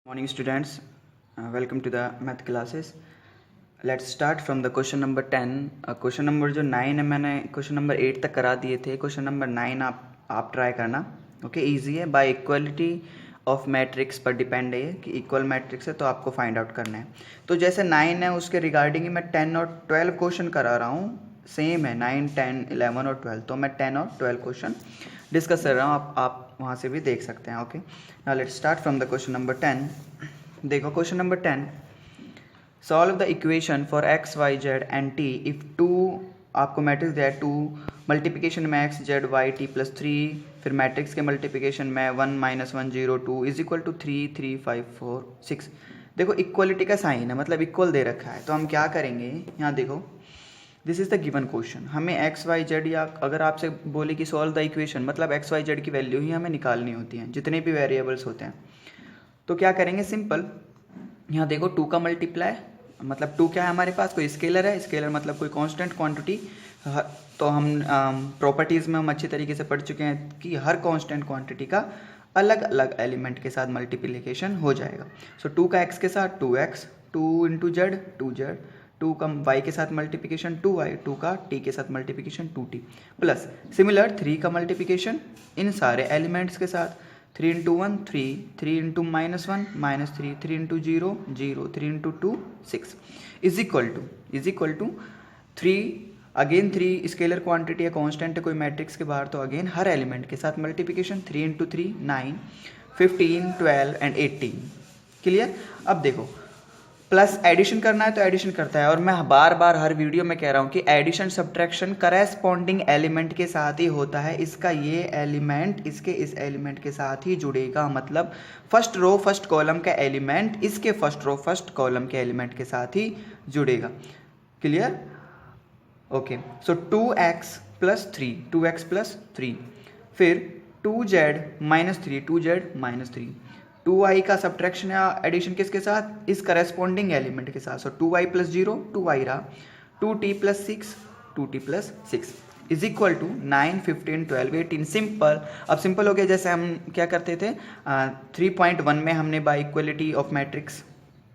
Morning students, welcome to the math classes. Let's start from the question number 10. Question number जो 9 है मैंने question number 8 तक करा दिए थे. क्वेश्चन नंबर 9 आप ट्राई करना. ओके इजी है. बाय इक्वलिटी ऑफ मैट्रिक्स पर डिपेंड है ये कि इक्वल मैट्रिक्स है तो आपको फाइंड आउट करना है. तो जैसे 9 है उसके रिगार्डिंग मैं 10 और 12 क्वेश्चन करा रहा हूँ. सेम है 9, 10, 11 और 12. तो मैं 10 और 12 क्वेश्चन डिस्कस कर रहा हूँ. आप वहाँ से भी देख सकते हैं. Okay now let's start from the question number 10. देखो question number 10. Solve the equation for x y z and t if two आपको मैट्रिक्स दिया है 2 मल्टीप्लिकेशन में x z y t plus 3 फिर मैट्रिक्स के मल्टीप्लिकेशन में 1 -1 0 2 इज इक्वल टू 3 3 5 4 6. देखो equality का साइन है मतलब इक्वल दे रखा है. तो हम क्या करेंगे यहाँ देखो this is the given question. हमें एक्स वाई जेड या अगर आपसे बोले कि सॉल्व द इक्वेशन मतलब एक्स वाई जेड की वैल्यू ही हमें निकालनी होती है जितने भी वेरिएबल्स होते हैं. तो क्या करेंगे सिंपल यहाँ देखो 2 का मल्टीप्लाई मतलब 2 क्या है हमारे पास कोई स्केलर है. स्केलर मतलब कोई कांस्टेंट क्वांटिटी. तो हम प्रॉपर्टीज़ में हम अच्छी तरीके से पढ़ चुके हैं कि हर कांस्टेंट क्वांटिटी का अलग अलग एलिमेंट के साथ मल्टीप्लिकेशन हो जाएगा. सो 2 का x के साथ 2x 2 इंटू जेड 2z 2 का y के साथ मल्टीप्लिकेशन 2y 2 का t के साथ मल्टीप्लिकेशन 2t प्लस सिमिलर 3 का मल्टीप्लिकेशन इन सारे एलिमेंट्स के साथ 3 into 1 3 3 into -1 -3 3 into 0 0 3 into 2 6 is equal to 3 again 3 scalar quantity है कांस्टेंट है कोई मैट्रिक्स के बाहर. तो अगेन हर एलिमेंट के साथ मल्टीप्लिकेशन 3 इंटू 3 9 15 12 एंड 18. क्लियर. अब देखो प्लस एडिशन करना है तो एडिशन करता है और मैं बार बार हर वीडियो में कह रहा हूँ कि एडिशन सब्ट्रैक्शन करेस्पॉन्डिंग एलिमेंट के साथ ही होता है. इसका ये एलिमेंट इसके इस एलिमेंट के साथ ही जुड़ेगा मतलब फर्स्ट रो फर्स्ट कॉलम का एलिमेंट इसके फर्स्ट रो फर्स्ट कॉलम के एलिमेंट के साथ ही जुड़ेगा. Clear. Okay so 2x plus 3 2x plus 3 फिर 2z -3 2y का सब्ट्रैक्शन या एडिशन किसके साथ इस करेस्पॉन्डिंग एलिमेंट के साथ. सो 2y प्लस 0 2y रहा 2t plus 6 2t plus 6 is equal to 9 15 12 18. Simple. अब सिंपल हो गया. जैसे हम क्या करते थे 3.1 में हमने बाय इक्वलिटी ऑफ मैट्रिक्स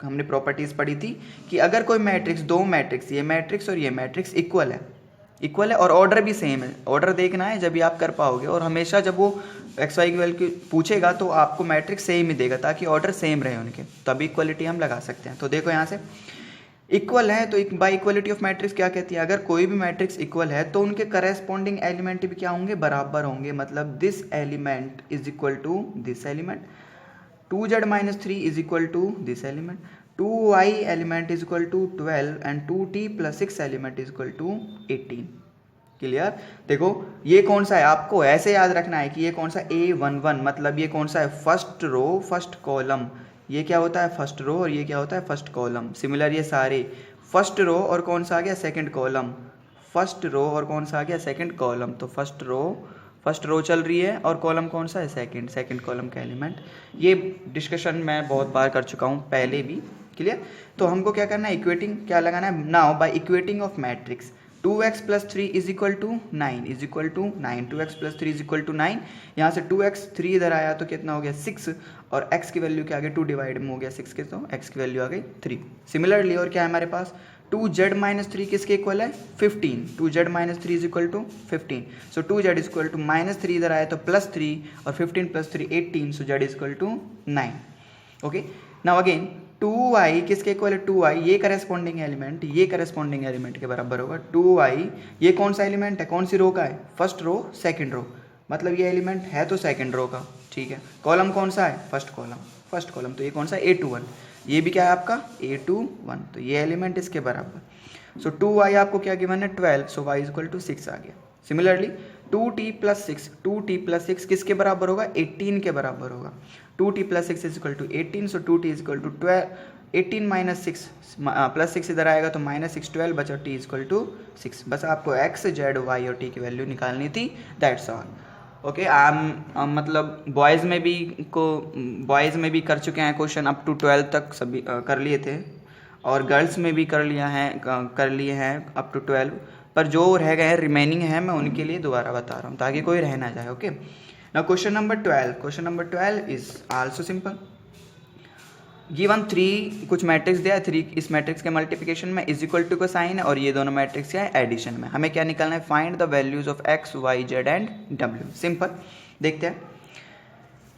हमने प्रॉपर्टीज पढ़ी थी कि अगर कोई मैट्रिक्स दो मैट्रिक्स ये मैट्रिक्स और ये मैट्रिक्स इक्वल है और ऑर्डर भी सेम है. ऑर्डर देखना है जब भी आप कर पाओगे और हमेशा जब वो एक्स वाई की वैल्यू पूछेगा तो आपको मैट्रिक्स सेम ही देगा ताकि ऑर्डर सेम रहे उनके. तभी इक्वलिटी हम लगा सकते हैं. तो देखो यहाँ से इक्वल है तो बाय इक्वलिटी ऑफ मैट्रिक्स क्या कहती है अगर कोई भी मैट्रिक्स इक्वल है तो उनके करेस्पॉन्डिंग एलिमेंट भी क्या होंगे बराबर होंगे. मतलब this element is equal to this element 2z -3 is equal to this element 2y element is equal to 12 and 2t plus 6 element is equal to 18. Clear. देखो ये कौन सा है आपको ऐसे याद रखना है कि ये कौन सा A11 मतलब ये कौन सा है फर्स्ट रो फर्स्ट कॉलम. ये क्या होता है फर्स्ट रो और ये क्या होता है फर्स्ट कॉलम. सिमिलर ये सारे फर्स्ट रो और कौन सा आ गया सेकंड कॉलम. फर्स्ट रो और कौन सा आ गया सेकंड कॉलम. तो फर्स्ट रो चल रही है और कॉलम कौन सा है सेकंड कॉलम का एलिमेंट. ये डिस्कशन मैं बहुत बार कर चुका हूँ पहले भी. क्लियर. तो हमको क्या करना है इक्वेटिंग क्या लगाना है now by equating of matrix 2x plus 3 is equal to 9 is equal to 9 2x plus 3 is equal to 9. यहाँ से 2x 3 इधर आया तो कितना हो गया 6 और x की वैल्यू क्या आ गई 2 डिवाइड में हो गया 6 के तो x की वैल्यू आ गई 3. सिमिलरली और क्या है हमारे पास 2z -3 किसके इक्वल है 15 2z -3 is equal to 15. So 2z is equal to -3 इधर आया तो प्लस 3 और 15 plus 3 18 so z is equal to 9. Okay now again 2y किसके इक्वल है 2y ये करेस्पॉन्डिंग एलिमेंट के बराबर होगा. 2y ये कौन सा एलिमेंट है कौन सी रो का है फर्स्ट रो सेकंड रो मतलब ये एलिमेंट है तो सेकंड रो का. ठीक है. कॉलम कौन सा है फर्स्ट कॉलम तो ये कौन सा A21 ये भी क्या है आपका A21 तो ये एलिमेंट इसके बराबर. सो 2y आपको क्या गिवन है 12 सो y इज इक्वल टू 6 आ गया. सिमिलरली 2t प्लस 6 किसके बराबर होगा 18 के बराबर होगा. 2t plus 6 is equal to 18 so 2t is equal to 12 18 minus 6 plus 6 इधर आएगा तो -6 12 बचा t इज इक्वल टू 6. बस आपको x z y और t की वैल्यू निकालनी थी. That's all. ओके मतलब बॉयज़ में भी कर चुके हैं क्वेश्चन अप टू 12 तक सभी कर लिए थे और गर्ल्स में भी कर लिए हैं अप टू 12 पर जो रह गए हैं रिमेनिंग है मैं उनके लिए दोबारा बता रहा हूँ ताकि कोई रह ना जाए. Okay now question number 12 is also simple. Given 3 कुछ मैट्रिक्स दिया है, 3 इस मैट्रिक्स के मल्टीप्लिकेशन में इज इक्वल टू का साइन है और ये दोनों मैट्रिक्स क्या है एडिशन में। हमें क्या निकालना है, find the values of x y z and डब्ल्यू। सिंपल, देखते हैं।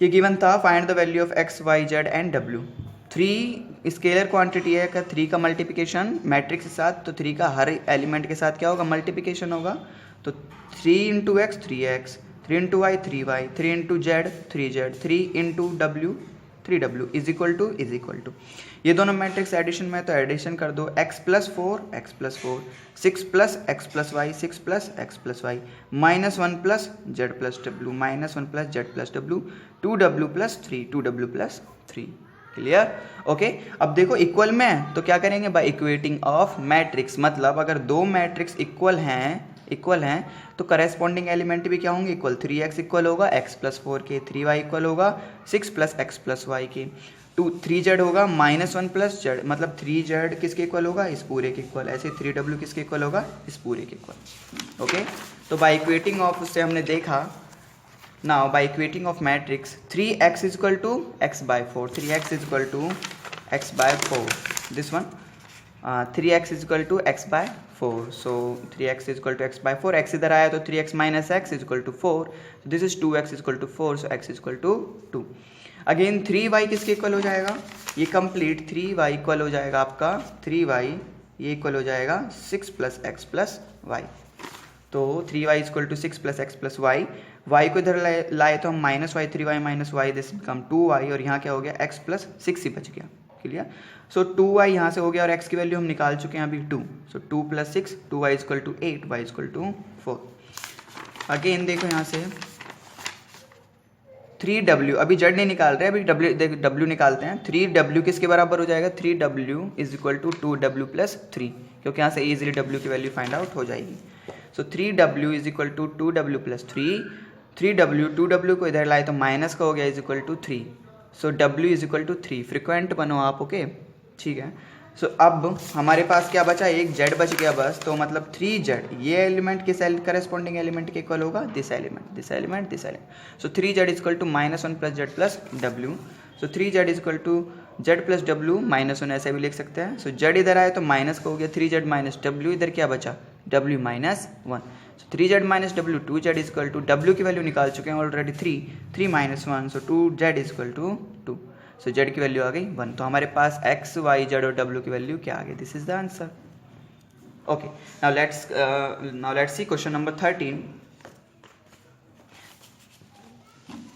ये गिवन था find the value of x y z and डब्ल्यू। 3 स्केलर क्वांटिटी है का 3 का मल्टीप्लिकेशन मैट्रिक्स के साथ, तो 3 का हर एलिमेंट के साथ क्या होगा, मल्टीप्लिकेशन होगा। तो 3 into x 3x, 3 into y 3y, 3 into z 3z, 3 into डब्ल्यू 3w इज इक्वल टू ये दोनों मैट्रिक्स एडिशन में, तो एडिशन कर दो x plus 4 6 plus x plus y 6 plus x plus y -1 plus z plus डब्ल्यू -1 प्लस z प्लस डब्ल्यू 2w plus 3 clear. Okay, अब देखो इक्वल में है तो क्या करेंगे, बाय इक्वेटिंग ऑफ मैट्रिक्स। मतलब अगर दो मैट्रिक्स इक्वल हैं तो करेस्पॉन्डिंग एलिमेंट भी क्या होंगे, इक्वल। 3x इक्वल होगा x प्लस 4 के, 3y इक्वल होगा 6 प्लस x प्लस वाई के, 3z होगा -1 प्लस z, मतलब 3z किसके इक्वल होगा, इस पूरे के इक्वल। ऐसे 3w किसके इक्वल होगा, इस पूरे के इक्वल। ओके, तो बाय इक्वेटिंग ऑफ उससे हमने देखा। Now by equating of matrix 3x is equal to x by 4, 3x is equal to x by 4, this one 3x is equal to x by 4, so 3x is equal to x by 4, x इधर आया तो 3x minus x is equal to 4, this is 2x is equal to 4, so x is equal to 2। Again 3y किसके equal हो जाएगा, ये complete 3y equal हो जाएगा आपका 3y, ये इक्वल हो जाएगा 6 प्लस x प्लस वाई। तो 3y is equal to 6 plus x plus y, y को इधर लाए तो हम -y 3y minus y, this become 2y, और यहाँ क्या हो गया x प्लस 6 ही बच गया। क्लियर। सो 2y यहाँ से हो गया और x की वैल्यू हम निकाल चुके हैं अभी 2, so 2 plus 6, 2y is equal to 8, y is equal to 4। Again देखो यहाँ से 3w, अभी z नहीं निकाल रहे, अभी w निकालते हैं। 3w किसके बराबर हो जाएगा, 3w is equal to 2w plus 3, क्योंकि यहाँ से इजीली w की वैल्यू फाइंड आउट हो जाएगी। So 3w is equal to 2w plus 3w 2w को इधर लाए तो माइनस का हो गया is equal to 3, so w is equal to 3। Frequent बनो आप, ओके ठीक है। सो अब हमारे पास क्या बचा, एक z बच गया बस, तो मतलब 3z, ये एलिमेंट किस करस्पॉन्डिंग एलिमेंट के इक्वल होगा, this element. So 3z is equal to -1 plus z plus w, so 3z is equal to z plus w -1, ऐसे भी लिख सकते हैं। सो z इधर आया तो माइनस का हो गया 3z माइनस w, इधर क्या बचा w minus 1, so 3z minus w 2z is equal to w की वैल्यू निकाल चुके हैं already 3 minus 1, so 2z is equal to 2, so z की वैल्यू आ गई 1। तो हमारे पास x y z और w की वैल्यू क्या आ गई, this is the answer. Okay, now let's see question number 13।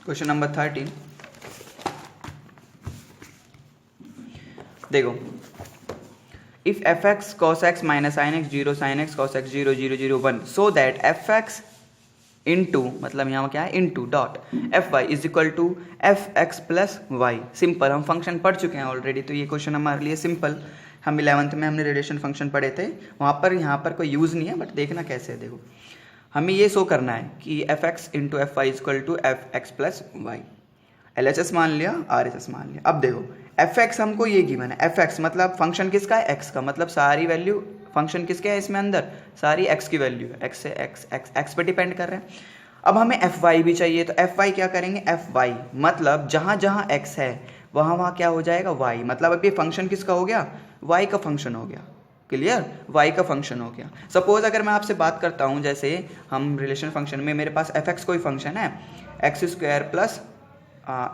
Question number 13 देखो, if fx cos x minus sin x 0 sin x cos x 0 0 0 1 so that fx into, मतलब यहाँ क्या है, into dot fy is equal to fx plus y. Simple, हम function पढ़ चुके हैं already, तो ये क्वेश्चन हमारे लिए सिंपल। हम 11th में हमने रिलेशन फंक्शन पढ़े थे, वहाँ पर यहाँ पर कोई यूज़ नहीं है, बट देखना कैसे है। देखो, हमें ये शो करना है कि fx into fy is equal to fx plus y. LHS मान लिया, RHS मान लिया। अब देखो fx हमको ये गिवन है, fx मतलब फंक्शन किसका है, x का, मतलब सारी वैल्यू फंक्शन किसके है इसमें अंदर, सारी x की वैल्यू है, x से x पे डिपेंड कर रहे हैं। अब हमें fy भी चाहिए, तो fy क्या करेंगे, fy मतलब जहाँ जहाँ x है वहाँ क्या हो जाएगा y, मतलब अब ये फंक्शन किसका हो गया, y का फंक्शन हो गया। क्लियर, y का फंक्शन हो गया। सपोज अगर मैं आपसे बात करता हूँ, जैसे हम रिलेशन फंक्शन में मेरे पास fx कोई फंक्शन है, एक्स स्क्वायर प्लस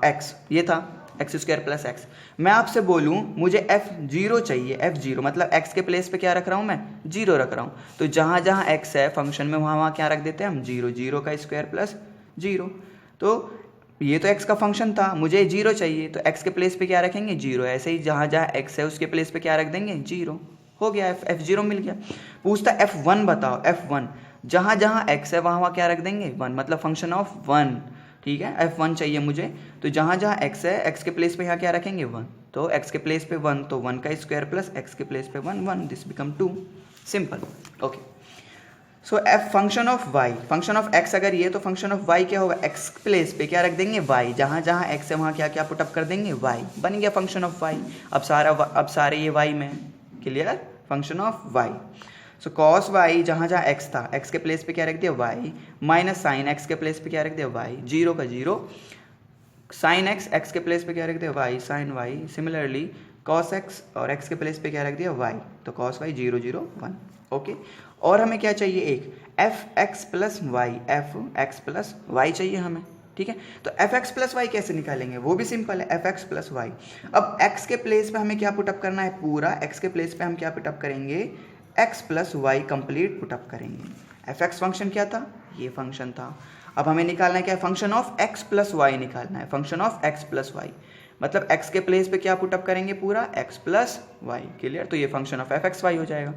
x, ये था एक्स स्क्वायर प्लस एक्स। मैं आपसे बोलूँ मुझे f0 चाहिए, f0 मतलब x के प्लेस पे क्या रख रहा हूँ मैं, 0 रख रहा हूँ। तो जहाँ जहाँ x है फंक्शन में वहाँ क्या रख देते हैं हम, 0, 0 का स्क्वायर प्लस 0। तो ये तो x का फंक्शन था, मुझे 0 चाहिए, तो x के प्लेस पे क्या रखेंगे, 0। ऐसे ही जहाँ जहाँ x है उसके प्लेस पे क्या रख देंगे, 0। हो गया, f0 मिल गया। पूछता f1 बताओ, f1 जहाँ जहाँ x है वहाँ क्या रख देंगे, 1, मतलब फंक्शन ऑफ 1। ठीक है, f1 चाहिए मुझे, तो जहाँ जहाँ x है x के प्लेस पे यहाँ क्या रखेंगे, 1। तो x के प्लेस पे 1, तो 1 का स्क्वायर प्लस x के प्लेस पे 1, 1, this become 2। Simple. Okay, so f function of y, function of x अगर ये, तो फंक्शन ऑफ y क्या होगा, x प्लेस पे क्या रख देंगे, y। जहाँ जहाँ x है वहाँ क्या क्या पुटअप कर देंगे, y। बन गया फंक्शन ऑफ y। अब सारे ये y में। Clear, function of y। So cos y जहाँ जहाँ x था, x के प्लेस पे क्या रख दिया, y, माइनस साइन x के प्लेस पे क्या रख दिया, y, 0 का 0, साइन एक्स, एक्स के प्लेस पे क्या रख दिया y, sine y. Similarly cos x और एक्स के प्लेस पे क्या रख दिया वाई, तो कॉस वाई 0 0 1। ओके, और हमें क्या चाहिए, एक f x plus y, F x plus y चाहिए हमें, ठीक है। तो एफ एक्स प्लस वाई कैसे निकालेंगे, वो भी सिंपल है, एफ एक्स प्लस वाई। अब एक्स के प्लेस पे हमें क्या पुटअप करना है, पूरा एक्स के प्लेस पे हम क्या पुटअप करेंगे, x plus y complete put up करेंगे। एफ एक्स फंक्शन क्या था, ये फंक्शन था। अब हमें निकालना है क्या, function of x plus y निकालना है, function of x plus y. मतलब एक्स के प्लेस पे क्या पुटअप करेंगे, पूरा एक्स प्लस वाई, क्लियर। तो ये function of f x y हो जाएगा,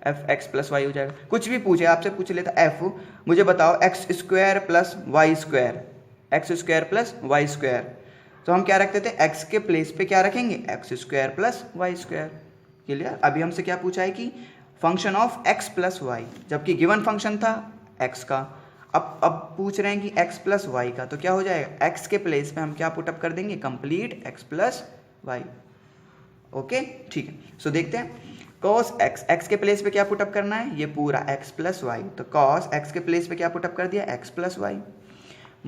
एफ एक्स प्लस वाई हो जाएगा। कुछ भी पूछे आपसे, पूछ लेता एफ मुझे बताओ x square plus y square, x square plus y square, तो हम क्या रखते थे, एक्स के प्लेस पे क्या रखेंगे, x square plus y square, clear. अभी हमसे क्या पूछा है कि function of x plus y, जबकि गिवन फंक्शन था एक्स का। अब पूछ रहे हैं कि एक्स प्लस वाई का, तो क्या हो जाएगा, एक्स के प्लेस पे हम क्या पुटअप कर देंगे, complete x plus y. Okay, ठीक है। सो देखते हैं cos x, x के प्लेस पे क्या पुटअप करना है, ये पूरा x प्लस वाई, तो cos x के प्लेस पे क्या पुटअप कर दिया, x plus y.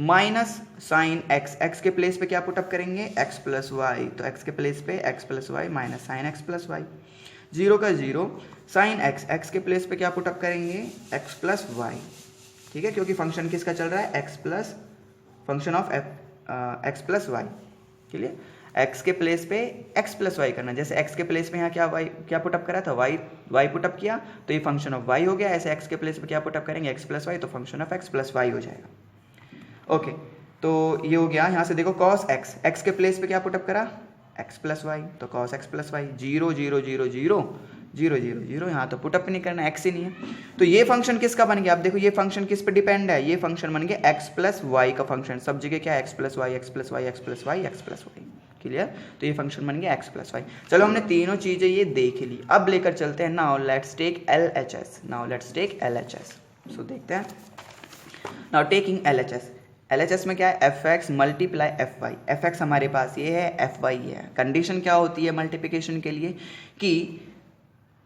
Minus sine x, x के प्लेस पे क्या पुटअप करेंगे, x प्लस वाई, तो x के प्लेस पे x plus y minus sine x plus y. Zero का जीरो, साइन x, x के प्लेस पे क्या पुटअप करेंगे, x प्लस वाई, ठीक है, क्योंकि फंक्शन किसका चल रहा है, x plus, function of x plus y, clear. x के प्लेस पे x प्लस वाई करना, जैसे x के प्लेस पे यहाँ क्या y क्या पुटअप करा था, y पुटअप किया, तो ये फंक्शन ऑफ y हो गया। ऐसे x के प्लेस पे क्या पुटअप करेंगे, x प्लस वाई, तो function of x plus y हो जाएगा। ओके, तो ये हो गया। यहाँ से देखो cos x, x के प्लेस पे क्या पुटअप करा, x प्लस वाई, तो cos x प्लस वाई। 0 0 0 0 0 0 0, यहाँ तो पुटअप नहीं करना, x ही नहीं है। तो ये फंक्शन किसका बन गया, आप देखो ये फंक्शन किस पे डिपेंड है, ये फंक्शन बन गया x प्लस वाई का फंक्शन। सब जगह क्या है, x plus y, x plus y, x plus y, x plus y, clear. तो ये फंक्शन बन गया x प्लस वाई। चलो हमने तीनों चीजें ये देख ली, अब लेकर चलते हैं, now let's take LHS, now let's take LHS। So देखते हैं, नाउ टेकिंग LHS। LHS में क्या है, F x multiply F y, F x हमारे पास ये है, एफ वाई ये है। कंडीशन क्या होती है मल्टीप्लिकेशन के लिए, कि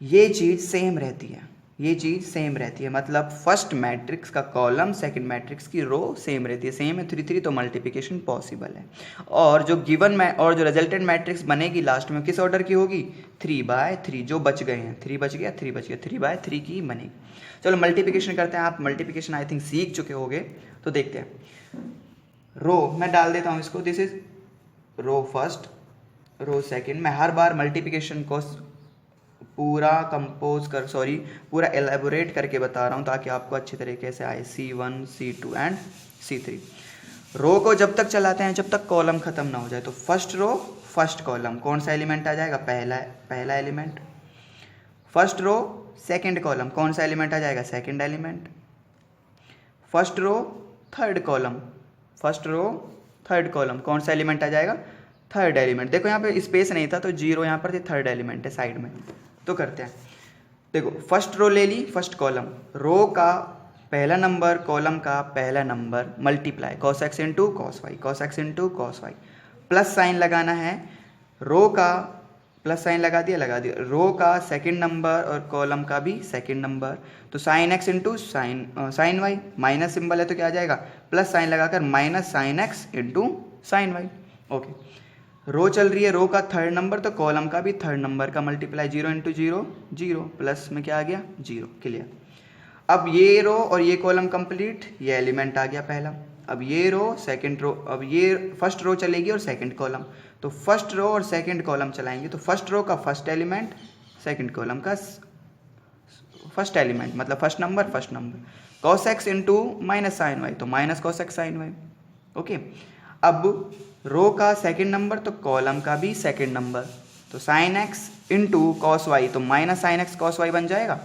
ये चीज़ सेम रहती है, ये चीज़ सेम रहती है, मतलब फर्स्ट मैट्रिक्स का कॉलम सेकंड मैट्रिक्स की रो सेम रहती है, सेम है 3 3, तो मल्टीप्लिकेशन पॉसिबल है। और जो गिवन और जो रिजल्टेंट मैट्रिक्स बनेगी लास्ट में किस ऑर्डर की होगी, 3/3, जो बच गए हैं 3 बच गया, 3 बच गया, 3/3 की बनेगी। चलो मल्टीप्लिकेशन करते हैं, आप मल्टीप्लिकेशन आई थिंक सीख चुके होंगे, तो देखते हैं। रो मैं डाल देता हूँ इसको, this is row first, row second. मैं हर बार मल्टीप्लिकेशन को पूरा पूरा एलेबोरेट करके बता रहा हूँ ताकि आपको अच्छी तरीके से आए, C1 C2 एंड C3। रो को जब तक चलाते हैं जब तक कॉलम खत्म ना हो जाए, तो फर्स्ट रो फर्स्ट कॉलम कौन सा एलिमेंट आ जाएगा, पहला element. First row second column कौन सा एलिमेंट आ जाएगा, second element. First row third column, first row third column कौन सा एलिमेंट आ जाएगा, थर्ड एलिमेंट। देखो यहाँ पे स्पेस नहीं था तो 0 यहाँ पर थर्ड एलिमेंट है साइड में। तो करते हैं, देखो फर्स्ट रो ले ली, फर्स्ट कॉलम, रो का पहला नंबर कॉलम का पहला number multiply cos x into cos y, cos x into cos y, plus sign लगाना है, रो का प्लस साइन लगा दिया, रो का सेकंड नंबर और कॉलम का भी सेकंड नंबर, तो sine x into sine y, minus symbol है तो क्या आ जाएगा, प्लस साइन लगाकर minus sine x into sine y. Okay, row चल रही है, रो का थर्ड नंबर तो कॉलम का भी थर्ड नंबर का मल्टीप्लाई, 0 इंटू 0 0, प्लस में क्या आ गया 0, क्लियर। अब ये रो और ये कॉलम कंप्लीट, ये एलिमेंट आ गया पहला। अब ये रो सेकंड रो, अब ये फर्स्ट रो चलेगी और सेकंड कॉलम, तो फर्स्ट रो और सेकंड कॉलम चलाएंगे, तो फर्स्ट रो का फर्स्ट एलिमेंट, सेकंड कॉलम का फर्स्ट एलिमेंट, मतलब first number cos x into minus sine y, तो minus cos x sine y. Okay, अब रो का सेकंड नंबर तो कॉलम का भी सेकंड नंबर, तो sine x into cos y, तो minus sine x cos y बन जाएगा।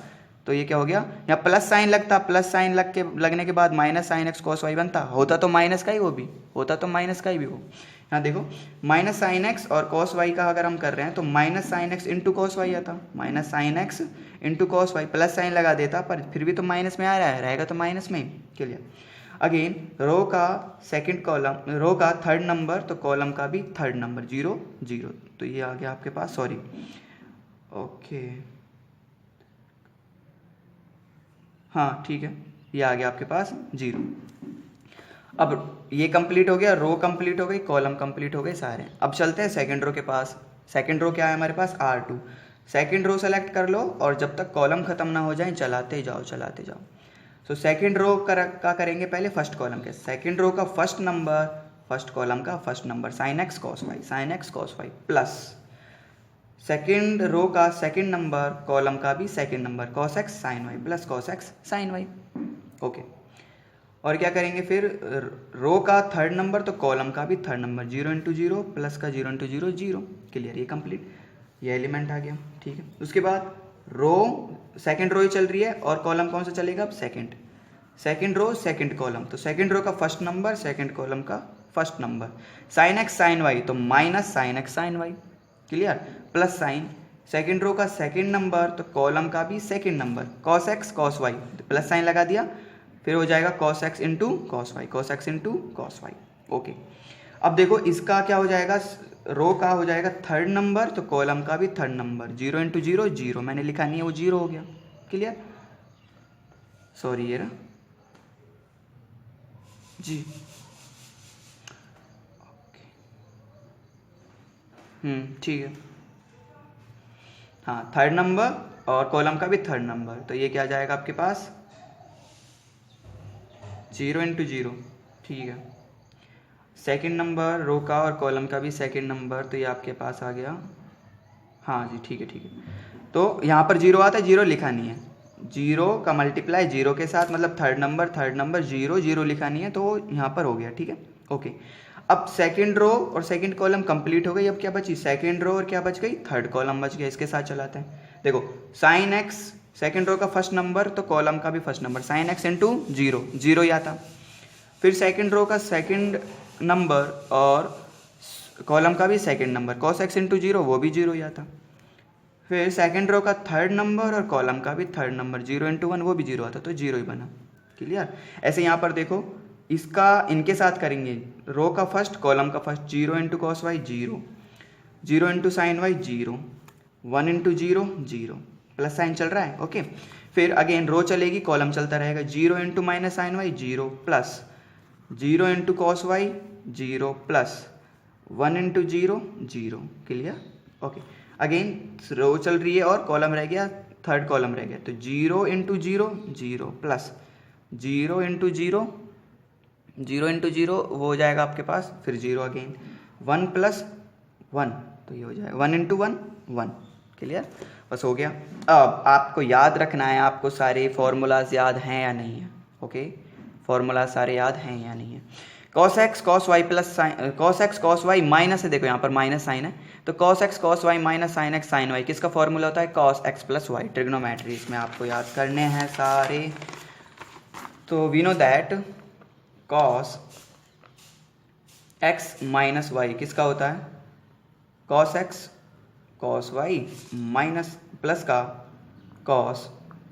तो ये क्या हो गया, यहाँ प्लस साइन लगता, प्लस साइन लगने के बाद minus sine x cos y बनता, होता तो माइनस का ही वो भी, होता तो माइनस का ही भी हो। यहाँ देखो माइनस साइन एक्स और कॉस वाई का अगर हम कर रहे हैं तो minus sine x into cos y आता, minus sine x into cos y, plus sine लगा देता पर फिर भी तो माइनस में आ रहा है, रहेगा तो माइनस में ही, क्लियर। अगेन रो का सेकंड कॉलम, रो का थर्ड नंबर तो कॉलम का भी थर्ड नंबर, 0 0, तो ये आ गया आपके पास, सॉरी ओके हाँ ठीक है, ये आ गया आपके पास 0। अब ये कंप्लीट हो गया, रो कंप्लीट हो गई, कॉलम कंप्लीट हो गए सारे। अब चलते हैं सेकंड रो के पास। सेकंड रो क्या है हमारे पास, R2। सेकंड रो सेलेक्ट कर लो और जब तक कॉलम खत्म ना हो जाए चलाते जाओ चलाते जाओ। सो सेकंड रो का करेंगे पहले फर्स्ट कॉलम के। सेकंड रो का फर्स्ट नंबर, फर्स्ट कॉलम का first number sine x cos y, sine x cos y, plus second row का सेकंड नंबर, कॉलम का भी second number cos x sine y, plus cos x sine y. Okay, और क्या करेंगे फिर, रो का third number तो कॉलम का भी थर्ड नंबर, 0 इंटू 0 प्लस का 0 इंटू 0 0। क्लियर, ये कंप्लीट, ये एलिमेंट आ गया। ठीक है, उसके बाद रो सेकंड रो ही चल रही है और कॉलम कौन सा चलेगा अब, second. Second row second column, तो सेकंड रो का फर्स्ट नंबर सेकंड कॉलम का first number, sine x sine y तो minus sine x sine y. Clear, plus sine second row का सेकंड नंबर तो कॉलम का भी second number, cos x cos y, plus sine लगा दिया, फिर हो जाएगा cos x into cos y, cos x into cos y. Okay, अब देखो इसका क्या हो जाएगा, रो का हो जाएगा थर्ड नंबर तो कॉलम का भी थर्ड नंबर, 0 इंटू 0 0, मैंने लिखा नहीं है वो 0 हो गया। क्लियर, सॉरी ये रहा जी। ठीक है, हाँ थर्ड नंबर और कॉलम का भी थर्ड नंबर, तो ये क्या जाएगा आपके पास, 0 इंटू 0। ठीक है, सेकंड नंबर रो का और कॉलम का भी सेकंड नंबर, तो ये आपके पास आ गया। हाँ जी, ठीक है ठीक है, तो यहाँ पर 0 आता है, 0 लिखा नहीं है, 0 का मल्टीप्लाई 0 के साथ, मतलब थर्ड नंबर 0 0 लिखा नहीं है, तो यहाँ पर हो गया। ठीक है, ओके। अब सेकंड रो और सेकंड कॉलम कंप्लीट हो गई, अब क्या बची, सेकंड रो और क्या बच गई, थर्ड कॉलम बच गया। इसके साथ चलाते हैं, देखो साइन एक्स सेकंड रो का फर्स्ट नंबर तो कॉलम का भी first number, sine x into 0 0 ही आता। फिर सेकंड रो का सेकंड नंबर और कॉलम का भी second number, cos x into 0 वो भी 0 ही आता। फिर सेकंड रो का थर्ड नंबर और कॉलम का भी थर्ड नंबर, 0 इंटू 1 वो भी 0 आता, तो 0 ही बना। क्लियर, ऐसे यहाँ पर देखो इसका इनके साथ करेंगे, रो का फर्स्ट कॉलम का first, 0 into cos y 0, 0 into sine y 0, 1 into 0 0, plus sign चल रहा है। ओके, फिर अगेन रो चलेगी कॉलम चलता रहेगा, 0 into minus sine y 0, plus 0 into cos y 0, plus 1 into 0 0। Clear, okay, again row चल रही है और कॉलम रह गया, थर्ड कॉलम रह गया, तो 0 इंटू 0 0, प्लस 0 इंटू 0 0 इंटू 0 वो हो जाएगा आपके पास, फिर 0 अगेन, 1 प्लस 1 तो ये हो जाएगा 1 इंटू 1 1। क्लियर, बस हो गया। अब आपको याद रखना है, आपको सारे फॉर्मूलाज याद हैं या नहीं है। ओके, फॉर्मूला सारे याद हैं या नहीं है। Cos x cos y plus sine, cos x cos y minus है, देखो यहाँ पर माइनस साइन है, तो cos x cos y minus sine x sine y, किसका फॉर्मूला होता है, cos x plus y, trigonometry, इसमें आपको याद करने हैं सारे। तो we know that cos x minus y किसका होता है, cos x cos y minus plus का कॉस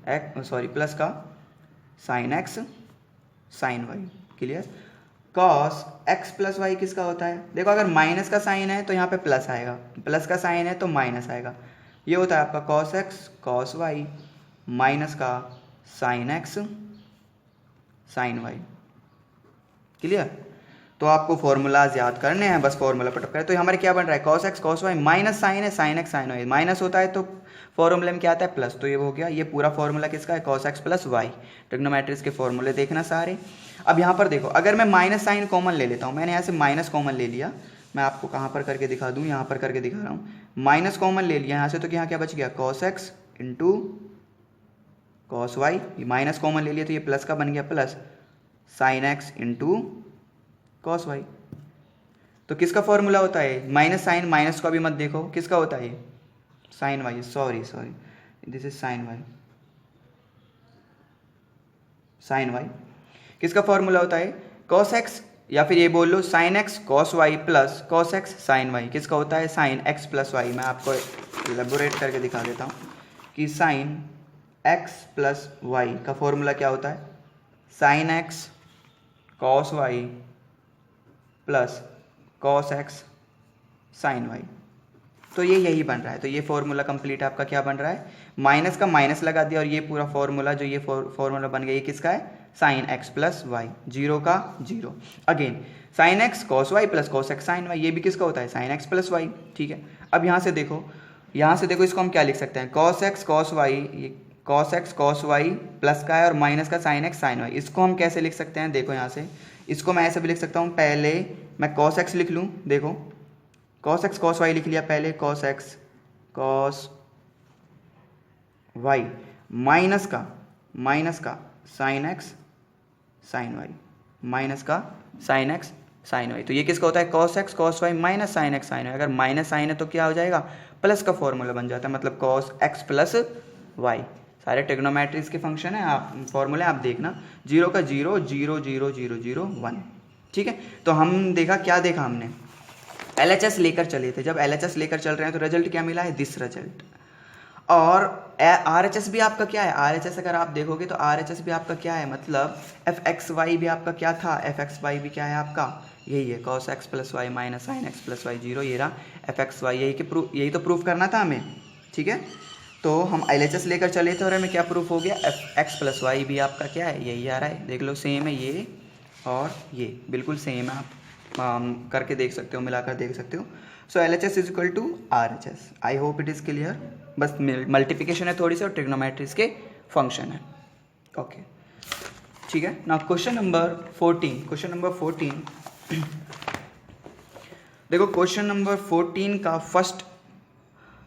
एक्स, सॉरी प्लस का sine x sine y. Clear, cos x plus y किसका होता है, देखो अगर माइनस का साइन है तो यहाँ पे प्लस आएगा, प्लस का साइन है तो माइनस आएगा, ये होता है आपका cos x cos y minus का sine x sine y. Clear, तो आपको फॉर्मूलाज याद करने हैं, बस फॉर्मूला पटक करें। तो हमारे क्या बन रहा है, cos x cos y minus sign है, sine x sine y, minus होता है तो फॉर्मूले में क्या आता है, प्लस, तो ये हो गया, ये पूरा फॉर्मूला किसका है, कॉस एक्स प्लस वाई। ट्रिग्नोमेट्रिक्स के फॉर्मूले देखना सारे। अब यहाँ पर देखो, अगर मैं माइनस साइन कॉमन ले लेता हूँ, मैंने यहाँ से माइनस कॉमन ले लिया, मैं आपको कहाँ पर करके दिखा दूँ, यहाँ पर करके दिखा रहा हूँ, माइनस कॉमन ले लिया यहाँ से, तो यहाँ क्या बच गया, cos x into cos y, minus common ले लिया तो ये प्लस का बन गया, plus sine x into cos y. तो किसका फॉर्मूला होता है, माइनस साइन, माइनस को अभी मत देखो, किसका होता है, sine y, sorry this is sine y, sine y किसका फॉर्मूला होता है, कॉस एक्स, या फिर ये बोल लो sine x cos y plus cos x sine y, किसका होता है, साइन एक्स प्लस वाई। मैं आपको एलेबोरेट करके दिखा देता हूँ कि साइन एक्स प्लस वाई का फॉर्मूला क्या होता है, sine x cos y plus cos x sine y, तो ये यही बन रहा है। तो ये फॉर्मूला कंप्लीट आपका क्या बन रहा है, माइनस का माइनस लगा दिया और ये पूरा फॉर्मूला जो ये फॉर्मूला बन गया, ये किसका है, sine x plus y, zero का zero. Again sine x cos y plus cos x sine y, ये भी किसका होता है, साइन एक्स प्लस वाई। ठीक है, अब यहाँ से देखो इसको हम क्या लिख सकते हैं, कॉस एक्स कॉस वाई, ये cos x cos y plus का है और माइनस का साइन एक्स साइन वाई। इसको हम कैसे लिख सकते हैं, देखो यहाँ से इसको मैं ऐसे भी लिख सकता हूँ, पहले मैं कॉस एक्स लिख लूँ, देखो कॉस एक्स कॉस वाई लिख लिया, पहले cos x cos y minus का sine x sine y, minus का साइन एक्स साइन वाई। तो ये किसका होता है, cos x cos y minus sine x sine y. अगर माइनस साइन है तो क्या हो जाएगा, प्लस का फॉर्मूला बन जाता है, मतलब कॉस एक्स प्लस वाई। सारे ट्रिग्नोमेट्रीज के फंक्शन है, आप फॉर्मूले आप देखना, जीरो का zero, zero zero zero zero one. ठीक है, तो हम क्या देखा हमने, LHS लेकर चले थे। जब LHS लेकर चल रहे हैं तो रिजल्ट क्या मिला है, दिस रिजल्ट। और RHS भी आपका क्या है, RHS अगर आप देखोगे तो RHS भी आपका क्या है, मतलब fxy भी आपका क्या था, fxy भी क्या है आपका, यही है cos x plus y minus sine x plus y zero, ये रहा fxy, यही तो प्रूफ करना था हमें। ठीक है, तो हम LHS लेकर चले थे और हमें क्या प्रूफ हो गया, fx प्लस वाई भी आपका क्या है, यही आ रहा है। देख लो सेम है ये और ये बिल्कुल सेम है, आप करके देख सकते हो, मिलाकर देख सकते हो। So LHS is equal to RHS। I hope it is clear. बस मल्टीप्लिकेशन है थोड़ी सी और ट्रिग्नोमेट्रीज के फंक्शन है। ओके ठीक है, ना क्वेश्चन नंबर 14 देखो क्वेश्चन नंबर 14 का फर्स्ट,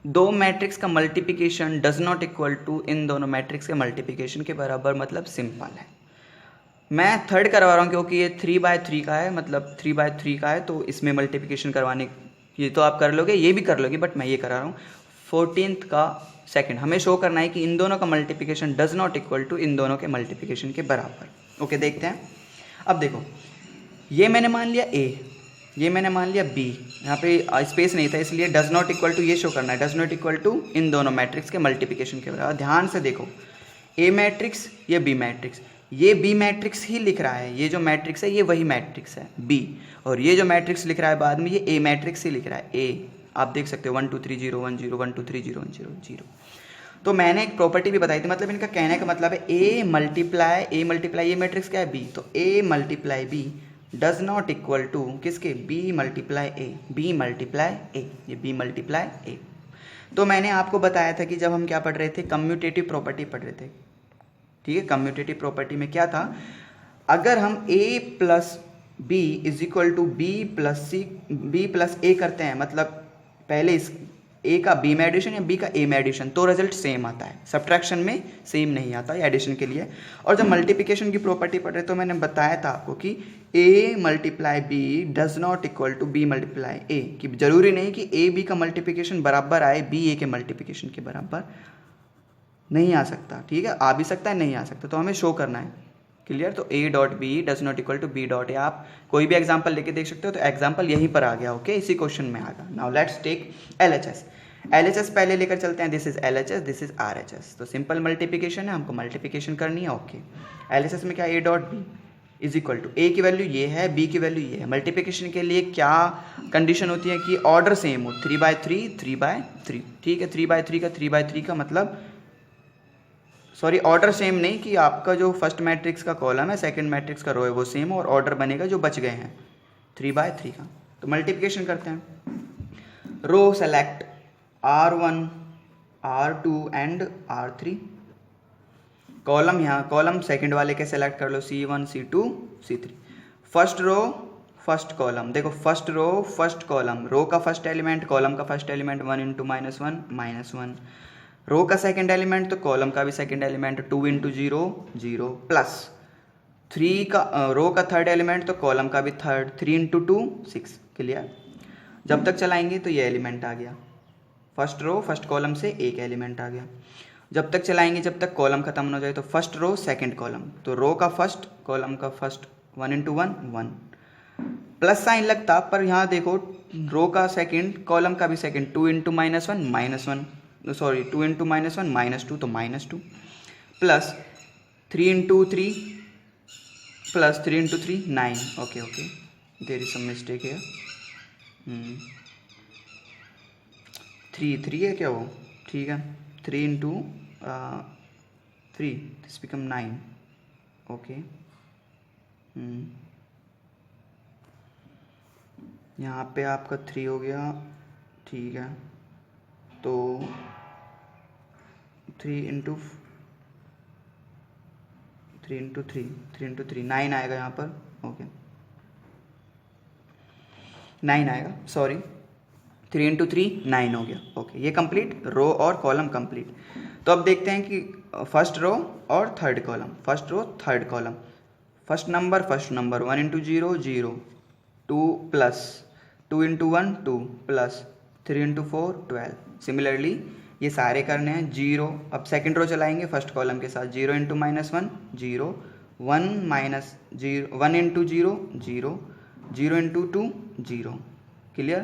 दो मैट्रिक्स का multiplication does not equal to इन दोनों मैट्रिक्स के मल्टीप्लिकेशन के बराबर, मतलब सिंपल है। मैं थर्ड करवा रहा हूँ क्योंकि ये 3/3 का है, मतलब 3/3 का है, तो इसमें मल्टीप्लिकेशन करवाने, ये तो आप कर लोगे, ये भी कर लोगे, बट मैं ये करा रहा हूँ। 14th का सेकंड हमें शो करना है कि इन दोनों का multiplication does not equal to इन दोनों के मल्टीप्लिकेशन के बराबर। ओके देखते हैं। अब देखो ये मैंने मान लिया A, ये मैंने मान लिया B, यहाँ पे स्पेस नहीं था इसलिए डज नॉट इक्वल टू ये शो करना है, डज नॉट इक्वल टू इन दोनों मैट्रिक्स के मल्टीप्लिकेशन के बराबर। ध्यान से देखो A मैट्रिक्स, ये B मैट्रिक्स, ये B मैट्रिक्स ही लिख रहा है, ये जो मैट्रिक्स है ये वही मैट्रिक्स है B, और ये जो मैट्रिक्स लिख रहा है बाद में ये A मैट्रिक्स ही लिख रहा है A। आप देख सकते हो 1 2 3 0 1 0 1 2 3 0 1 0 0। तो मैंने एक प्रॉपर्टी भी बताई थी, मतलब इनका कहने का मतलब है A मल्टीप्लाई ये मैट्रिक्स क्या है B, तो A multiply B does not equal to किसके, B मल्टीप्लाई A, ये B मल्टीप्लाई A। तो मैंने आपको बताया था कि जब हम क्या पढ़ रहे थे, कम्यूटेटिव प्रॉपर्टी पढ़ रहे थे। ठीक है, कम्यूटेटिव प्रॉपर्टी में क्या था, अगर हम A plus B is equal to B plus A करते हैं, मतलब पहले इस A का B में एडिशन या B का A में एडिशन, तो रिजल्ट सेम आता है, सब्ट्रैक्शन में सेम नहीं आता है एडिशन के लिए। और जब मल्टीप्लिकेशन की प्रॉपर्टी पढ़ रहे तो मैंने बताया था आपको कि A multiply B does not equal to B multiply A, कि जरूरी नहीं कि A B का मल्टीप्लिकेशन बराबर आए B A के मल्टीप्लिकेशन के बराबर नहीं आ सकता। ठीक है, आ भी सकता है, नहीं आ सकता, तो हमें शो करना है। क्लियर, तो A dot B does not equal to B dot A, आप कोई भी एग्जांपल लेके देख सकते हो, तो एग्जांपल यहीं पर आ गया। ओके, इसी क्वेश्चन में आ गया। नाउ लेट्स टेक LHS पहले लेकर चलते हैं, this is LHS, this is RHS। तो सिंपल मल्टीप्लिकेशन है, हमको मल्टीप्लिकेशन करनी है। ओके, LHS में क्या, A dot B is equal to A की वैल्यू ये है, B की वैल्यू ये है। मल्टीप्लिकेशन के लिए क्या कंडीशन होती है कि ऑर्डर सेम हो, 3/3 3/3। ठीक है, 3/3 का 3/3 का मतलब, सॉरी ऑर्डर सेम नहीं, कि आपका जो फर्स्ट मैट्रिक्स का कॉलम है सेकंड मैट्रिक्स का रो है वो सेम और ऑर्डर बनेगा जो बच गए हैं 3/3 का। तो मल्टीप्लिकेशन करते हैं, row select R1 R2 and R3, column यहाँ कॉलम सेकंड वाले के सेलेक्ट कर लो, C1 C2 C3। First row first column, देखो first row first column, row का फर्स्ट एलिमेंट कॉलम का फर्स्ट एलिमेंट 1 × -1 -1, रो का सेकंड एलिमेंट तो कॉलम का भी सेकंड एलिमेंट 2 × 0 0, प्लस 3 का रो का थर्ड एलिमेंट तो कॉलम का भी थर्ड 3 × 2 6। क्लियर, जब तक चलाएंगे तो ये एलिमेंट आ गया, फर्स्ट रो फर्स्ट कॉलम से एक एलिमेंट आ गया। जब तक चलाएंगे जब तक कॉलम खत्म हो जाए, तो फर्स्ट रो सेकंड कॉलम, तो रो का फर्स्ट कॉलम का फर्स्ट 1 × 1 1, प्लस साइन लगता, पर यहाँ देखो रो का सेकंड कॉलम का भी सेकंड 2 × -1 -1, सॉरी 2 × -1 -2, तो -2, plus 3 × 3 plus 3 × 3 9। Okay there is some mistake है, 3 है क्या वो, ठीक है, 3 × 3 दिस बिकम 9। ओके। यहाँ पे आपका 3 हो गया, ठीक है। तो 3 इंटू 3 9 आएगा यहाँ पर। ओके 9 आएगा, सॉरी 3 इंटू 3 9 हो गया। ओके ये कंप्लीट, रो और कॉलम कंप्लीट। तो अब देखते हैं कि फर्स्ट रो और third column, first row third column. First number 1 into 0 0, 2 plus 2 into 1 2 plus 3 into 4 12। Similarly ये सारे करने हैं 0। अब सेकंड रो चलाएंगे फर्स्ट कॉलम के साथ, 0 into -1 0, 1 minus 0 1 into 0 0, 0 into 2 0। Clear.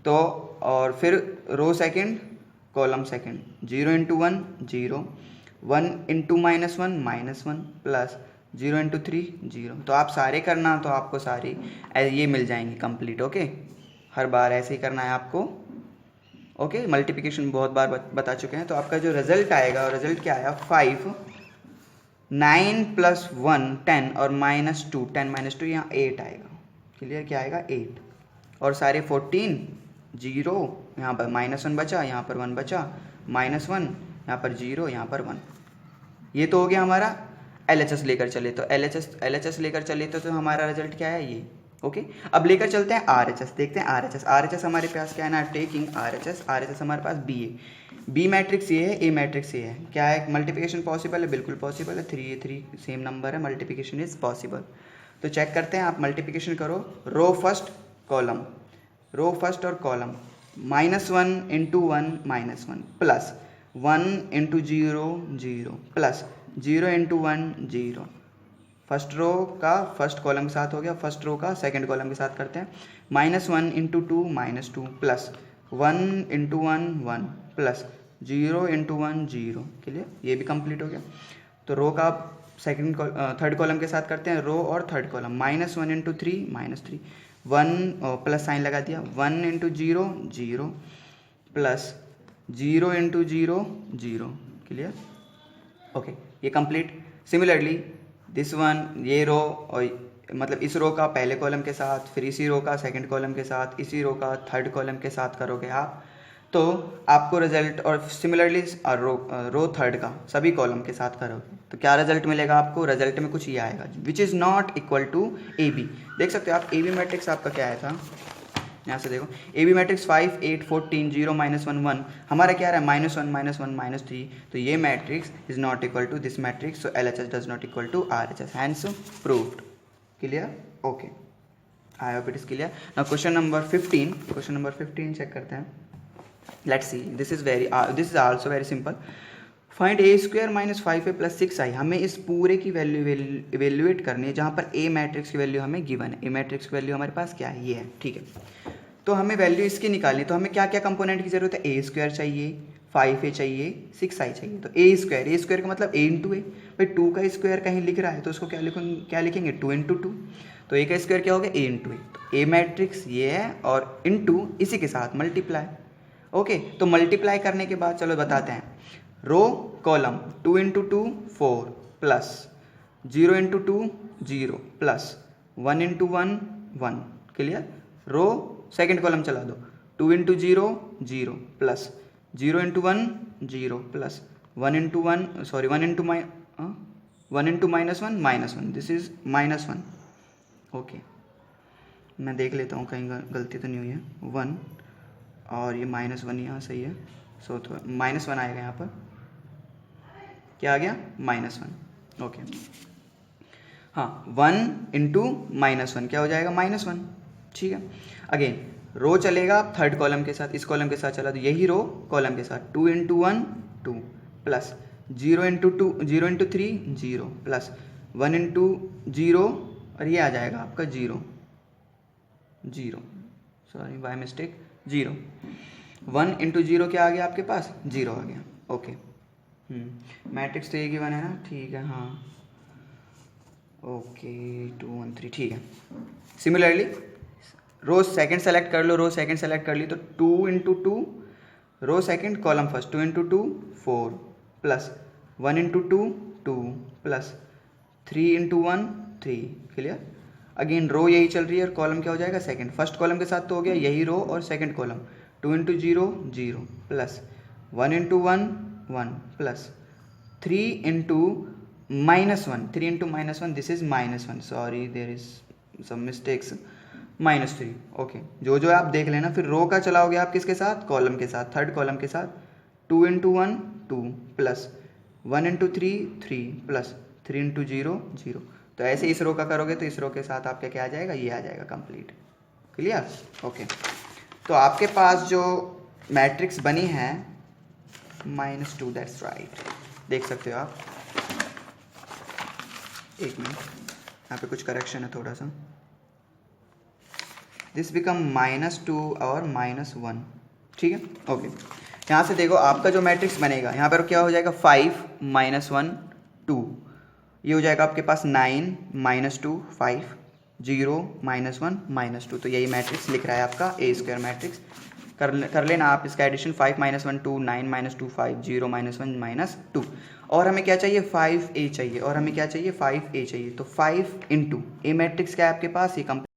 तो और फिर row second column second, 0 into 1 0, 1 into -1 -1 plus 0 into 3 0। तो आप सारे करना, तो आपको सारी ये मिल जाएंगी कंप्लीट। ओके हर बार ऐसे ही करना है आपको। ओके मल्टीप्लिकेशन बहुत बार बता चुके हैं। तो आपका जो रिजल्ट आएगा, रिजल्ट क्या आया 5, 9 प्लस 1 10 और -2 10 -2 यहाँ 8 आएगा। क्लियर, क्या आएगा 8। और सारे 14 0, यहाँ पर -1 बचा, यहाँ पर 1 बचा, -1 यहाँ पर 0, यहाँ पर 1। ये तो हो गया हमारा LHS लेकर चले। तो LHS लेकर चले तो हमारा रिजल्ट क्या है ये। ओके अब लेकर चलते हैं RHS, देखते हैं RHS हमारे पास क्या है ना, टेकिंग RHS हमारे पास B है। B मैट्रिक्स ये है, A मैट्रिक्स ये है। क्या है, मल्टीप्लिकेशन पॉसिबल है, बिल्कुल पॉसिबल है। 3 सेम नंबर है, मल्टीप्लिकेशन इज पॉसिबल। तो चेक करते हैं, आप मल्टीप्लिकेशन करो, रो फर्स्ट और column, -1 into 1 -1 plus 1 into 0 0 plus 0 into 1 0। First row का फर्स्ट कॉलम के साथ हो गया, फर्स्ट रो का सेकंड कॉलम के साथ करते हैं, -1 into 2 -2 plus 1 into 1 1 plus 0 into 1 0। Clear, ये भी कंप्लीट हो गया। तो रो का सेकंड थर्ड कॉलम के साथ करते हैं, रो और third column, -1 into 3 -3, 1 plus sine लगा दिया, 1 into 0 0 plus 0 into 0 0। Clear, okay ये कंप्लीट। सिमिलरली दिस वन, ये रो और मतलब इस रो का पहले कॉलम के साथ, फिर इसी रो का सेकंड कॉलम के साथ, इसी रो का थर्ड कॉलम के साथ करोगे आप, तो आपको रिजल्ट, और सिमिलरली रो थर्ड का सभी कॉलम के साथ करोगे तो क्या रिजल्ट मिलेगा आपको। रिजल्ट में कुछ ये आएगा, which is not equal to AB। देख सकते हो आप, AB मैट्रिक्स आपका क्या आया था, यहाँ से देखो, AB मैट्रिक्स 5 8 14 0 -1 1, हमारा क्या रहा है -1 -1 -3। तो ये matrix is not equal to this matrix, so LHS does not equal to RHS, hence proved. Clear, okay, I hope it is clear. Now question number 15 check करते हैं। Let's see, this is also very simple. Find A² - 5A + 6I। हमें इस पूरे की value evaluate करनी है, जहाँ पर A मैट्रिक्स की वैल्यू हमें गिवन है। A मैट्रिक्स की वैल्यू हमारे पास क्या है, ये है, ठीक है। तो हमें वैल्यू इसकी निकालनी है, तो हमें क्या क्या कंपोनेंट की जरूरत है, A² चाहिए, 5A चाहिए, 6I चाहिए। तो A² का मतलब A इंटू A, भाई 2 का स्क्वायर कहीं लिख रहा है तो उसको क्या लिखेंगे 2 इंटू 2। तो A का स्क्वायर क्या हो गया, A इंटू A। तो A मैट्रिक्स ये है और इंटू इसी के साथ मल्टीप्लाई। ओके, तो मल्टीप्लाई करने के बाद चलो बताते हैं, row column 2 into 2 4 plus 0 into 2 0 plus 1 into 1 1। Clear, row second column चला दो, 2 into 0 0 plus 0 into 1 0 plus 1 into -1 this is -1। Okay मैं देख लेता हूँ कहीं गलती तो नहीं हुई है, 1 और ये -1 यहाँ सही है, सो तो -1 आएगा यहाँ पर, क्या आ गया -1। ओके हाँ, 1 इंटू -1 क्या हो जाएगा -1, ठीक है। अगेन रो चलेगा थर्ड कॉलम के साथ, इस कॉलम के साथ चला तो यही रो कॉलम के साथ, 2 into 1 2 plus 0 into 3 0 plus 1 into 0 और ये आ जाएगा आपका 0 सॉरी बाय मिस्टेक 0। 1 इंटू 0 क्या आ गया आपके पास, 0 आ गया। ओके मैट्रिक्स तो एक ही बना है ना, ठीक है हाँ, ओके 2 1 3, ठीक है। सिमिलरली रो सेकंड सेलेक्ट कर लो, रो सेकंड सेलेक्ट कर ली तो 2 into 2, row second column first, 2 into 2 4 plus 1 into 2 2 plus 3 into 1 3, clear. Again row यही चल रही है और कॉलम क्या हो जाएगा सेकंड। फर्स्ट कॉलम के साथ तो हो गया यही रो और second column. 2 into 0 0 plus 1 into 1 1 plus 3 into -1 3 into -1 this is -1, sorry there is some mistakes, -3 okay. जो जो आप देख लेना। फिर रो का चलाओगे आप किसके साथ, कॉलम के साथ, थर्ड कॉलम के साथ। 2 into 1 2 plus 1 into 3 3 plus 3 into 0 0। तो ऐसे इस रो का करोगे तो इस रो के साथ आपका क्या आ जाएगा, ये आ जाएगा कंप्लीट, क्लियर ओके। तो आपके पास जो मैट्रिक्स बनी है -2, दैट्स राइट, देख सकते हो आप। एक मिनट, यहाँ पे कुछ करेक्शन है थोड़ा सा। दिस बिकम -2 और -1, ठीक है ओके। यहाँ से देखो आपका जो मैट्रिक्स बनेगा यहाँ पर क्या हो जाएगा, 5 -1 2, ये हो जाएगा आपके पास 9 -2 5 0 -1 -2। तो यही मैट्रिक्स लिख रहा है आपका ए स्क्वायर मैट्रिक्स। कर लेना आप इसका एडिशन। 5 -1 2 9 -2 5 0 -1 -2। और हमें क्या चाहिए, 5a चाहिए। और हमें क्या चाहिए, 5a चाहिए। तो 5 इंटू ए मैट्रिक्स क्या है आपके पास, ये